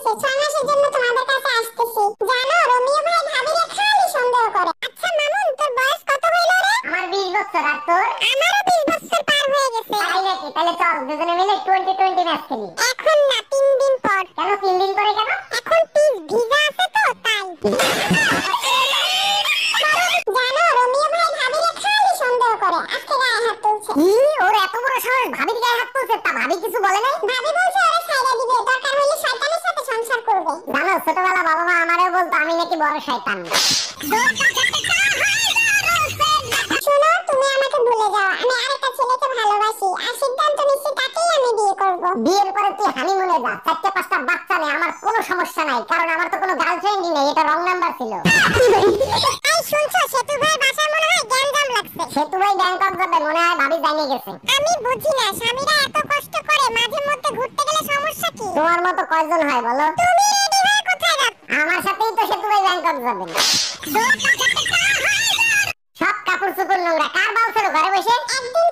6 মাসের জন্য তোমাদের কাছে আসতেছি। জানো রোমিও ভাই ভাবিরে খালি সন্দেহ করে। আচ্ছা মামুন, তোর বয়স কত হইল রে? আমার 20 বছর। আর তোর? আমারও 20 বছর পার হয়ে গেছে। তাই নাকি? তাহলে চল দুজনে মিলে 20-20 ম্যাচ খেলি। এখন না, 3 দিন পর। কেন 3 দিন করে কেন? এখন পিস ভিজা আছে তো তাই। জানো রোমিও ভাই ভাবিরে খালি সন্দেহ করে, আজকে গায়ে হাত তুলছে। কি? ওর এত বড় সাহস ভাবির গায়ে হাত তুলছে? তা ভাবি কিছু বলে নাই? ভাবি বলছে ওরে ছাইড়া দিবে, দরকার হইলে শয়তানের সাথে সংসার করবে। জানো ছোটবেলা বাবা মা আমারও বলতো আমি নাকি বড় শয়তান। শোনো, তুমি আমাকে ভুলে যাও। আমি আরেকটা ছেলেকে ভালোবাসি আর সিদ্ধান্ত নিচ্ছি তাকেই আমি বিয়ে করব। বিয়ের পরে তুই হানিমুনে যা, 4-5টা বাচ্চা নেই, আমার কোনো সমস্যা নাই, কারণ আমার তো কোনো গার্লফ্রেন্ডই নেই, এটা রং নাম্বার ছিল। এই শুনছো, সেতু ভাই বাসায় মনে হয় গ্যাঞ্জাম লাগছে। সেতু ভাই ব্যাংকক যাবে, মনে হয় ভাবি জানিয়ে গেছে। আমি বুঝি না, স্বামীরা এত কষ্ট করে, মাঝে মধ্যে ঘুরতে গেলে সমস্যা কি? তোমার মতো কয়জন হয় বলো? তুমি রেডি হয়ে কোথায় যাচ্ছ? আমার সাথেই তো সেতু ভাই ব্যাংকক যাবেন। সব কাপড় চোপড় নোংরা, কার বাল ছিল ঘরে বসে? একদিন